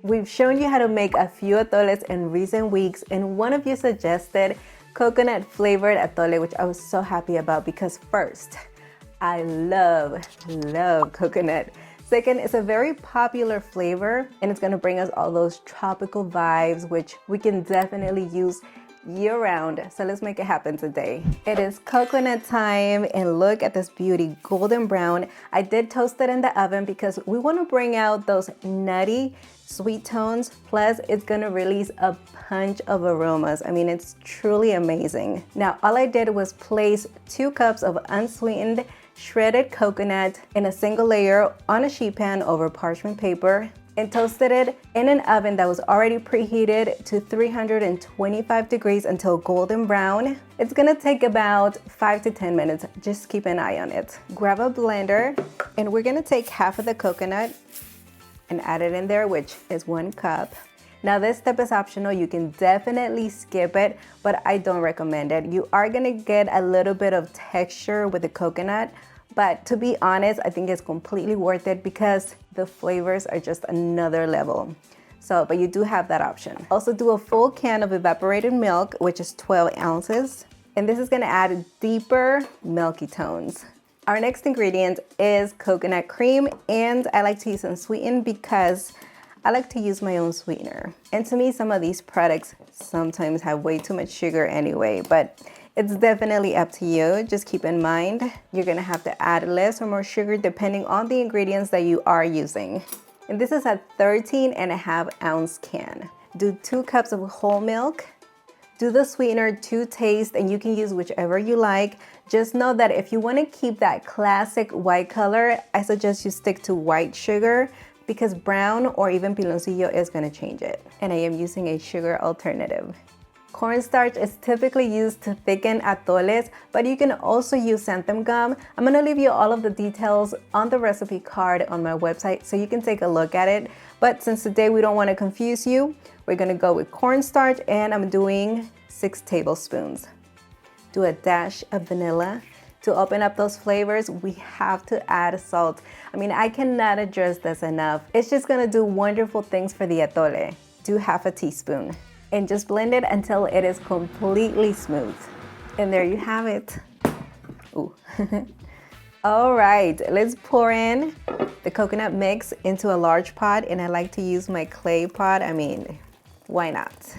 We've shown you how to make a few atoles in recent weeks, and one of you suggested coconut flavored atole, which I was so happy about because first, I love coconut. Second, it's a very popular flavor and it's gonna bring us all those tropical vibes, which we can definitely use year-round. So let's make it happen today. It is coconut time and look at this beauty, golden brown. I did toast it in the oven because we want to bring out those nutty sweet tones, plus it's gonna release a punch of aromas. I mean, it's truly amazing. Now all I did was place 2 cups of unsweetened shredded coconut in a single layer on a sheet pan over parchment paper and toasted it in an oven that was already preheated to 325 degrees until golden brown. It's gonna take about 5 to 10 minutes. Just keep an eye on it. Grab a blender and we're gonna take half of the coconut and add it in there, which is 1 cup. Now this step is optional. You can definitely skip it, but I don't recommend it. You are gonna get a little bit of texture with the coconut, but to be honest, I think it's completely worth it because the flavors are just another level. But you do have that option. Also do a full can of evaporated milk, which is 12 ounces. And this is gonna add deeper milky tones. Our next ingredient is coconut cream, and I like to use unsweetened because I like to use my own sweetener. And to me, some of these products sometimes have way too much sugar anyway, but it's definitely up to you. Just keep in mind, you're gonna have to add less or more sugar depending on the ingredients that you are using. And this is a 13.5-ounce can. Do 2 cups of whole milk. Do the sweetener to taste, and you can use whichever you like. Just know that if you wanna keep that classic white color, I suggest you stick to white sugar because brown or even piloncillo is gonna change it. And I am using a sugar alternative. Cornstarch is typically used to thicken atoles, but you can also use xanthan gum. I'm gonna leave you all of the details on the recipe card on my website so you can take a look at it. But since today we don't wanna confuse you, we're gonna go with cornstarch, and I'm doing 6 tablespoons. Do a dash of vanilla. To open up those flavors, we have to add salt. I mean, I cannot address this enough. It's just gonna do wonderful things for the atole. Do half a teaspoon. And just blend it until it is completely smooth. And there you have it. Ooh. All right, let's pour in the coconut mix into a large pot, and I like to use my clay pot. I mean, why not?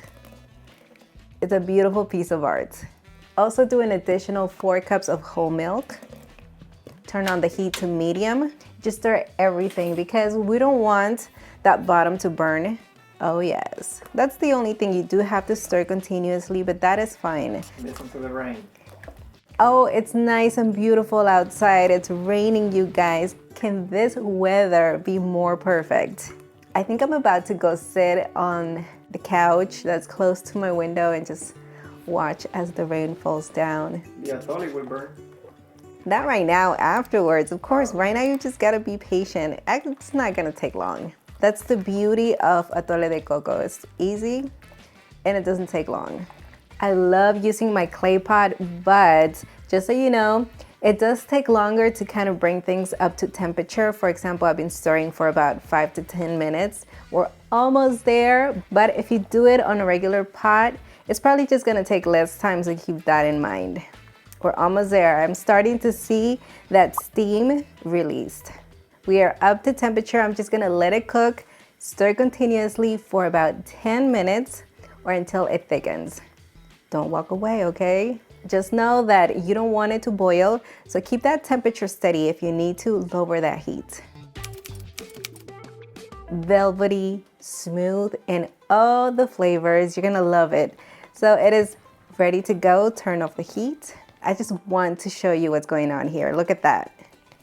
It's a beautiful piece of art. Also do an additional 4 cups of whole milk. Turn on the heat to medium. Just stir everything because we don't want that bottom to burn. Oh yes, that's the only thing. You do have to stir continuously, but that is fine. Listen to the rain. Oh, it's nice and beautiful outside. It's raining, you guys. Can this weather be more perfect? I think I'm about to go sit on the couch that's close to my window and just watch as the rain falls down. The atole will burn. Not right now, afterwards. Of course, right now you just gotta be patient. It's not gonna take long. That's the beauty of atole de coco. It's easy and it doesn't take long. I love using my clay pot, but just so you know, it does take longer to kind of bring things up to temperature. For example, I've been stirring for about 5 to 10 minutes. We're almost there, but if you do it on a regular pot, it's probably just gonna take less time, so keep that in mind. We're almost there. I'm starting to see that steam released. We are up to temperature. I'm just gonna let it cook, stir continuously for about 10 minutes or until it thickens. Don't walk away, okay? Just know that you don't want it to boil, so keep that temperature steady. If you need to, lower that heat. Velvety, smooth, and all the flavors. You're gonna love it. So it is ready to go. Turn off the heat. I just want to show you what's going on here. Look at that.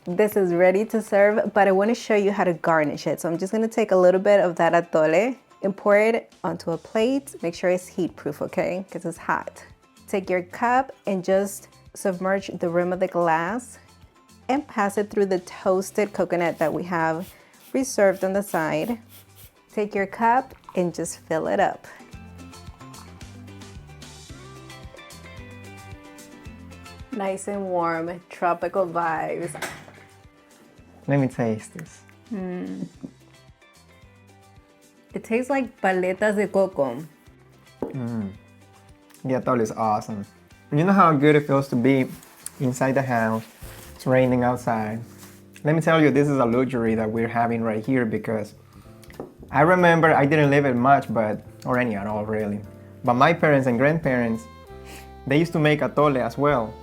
This is ready to serve, but I want to show you how to garnish it. So I'm just going to take a little bit of that atole and pour it onto a plate. Make sure it's heat proof, okay? Because it's hot. Take your cup and just submerge the rim of the glass and pass it through the toasted coconut that we have reserved on the side. Take your cup and just fill it up. Nice and warm, tropical vibes. Let me taste this. It tastes like paletas de coco. The atole is awesome. You know how good it feels to be inside the house. It's raining outside. Let me tell you, this is a luxury that we're having right here because I remember I didn't live it much, or any at all really. But my parents and grandparents, they used to make atole as well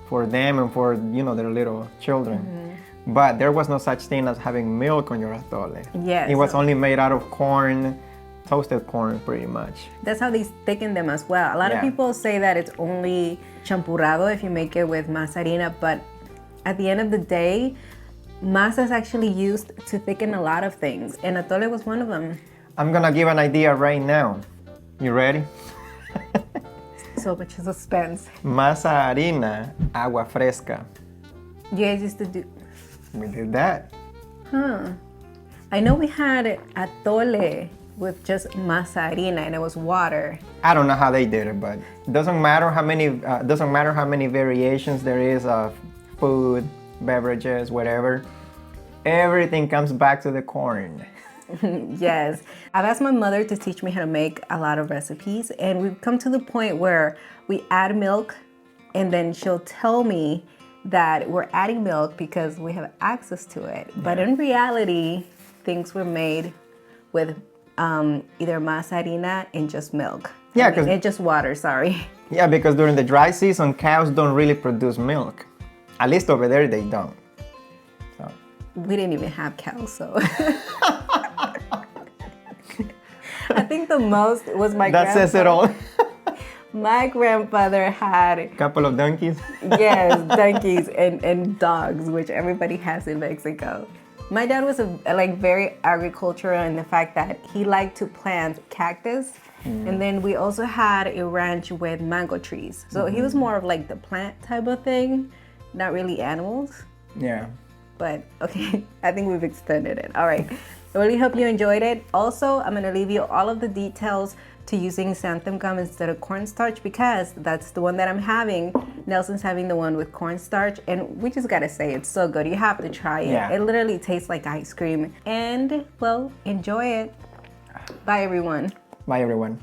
for them and for, their little children. But there was no such thing as having milk on your atole. Yes. It was only made out of corn, toasted corn pretty much. That's how they thicken them as well. A lot of people say that it's only champurrado if you make it with masa harina, but at the end of the day, masa is actually used to thicken a lot of things, and atole was one of them. I'm gonna give an idea right now. You ready? So much suspense. Masa harina, agua fresca. You guys used to do... We did that. I know we had atole with just masa harina and it was water. I don't know how they did it, but it doesn't matter how many variations there is of food, beverages, whatever. Everything comes back to the corn. Yes. I've asked my mother to teach me how to make a lot of recipes, and we've come to the point where we add milk and then she'll tell me that we're adding milk because we have access to it. But in reality, things were made with either masa harina and just milk. Yeah, and just water, sorry. Yeah, because during the dry season, cows don't really produce milk. At least over there, they don't. So. We didn't even have cows, so. I think the most was my grandfather. That says it all. My grandfather had A couple of donkeys. yes, donkeys and dogs, which everybody has in Mexico. My dad was very agricultural in the fact that he liked to plant cactus. And then we also had a ranch with mango trees. So he was more of like the plant type of thing, not really animals. Yeah. But okay, I think we've extended it. All right. I really hope you enjoyed it. Also, I'm going to leave you all of the details to using xanthan gum instead of cornstarch because that's the one that I'm having. Nelson's having the one with cornstarch, and we just got to say it's so good. You have to try it. Yeah. It literally tastes like ice cream. And, well, enjoy it. Bye, everyone. Bye, everyone.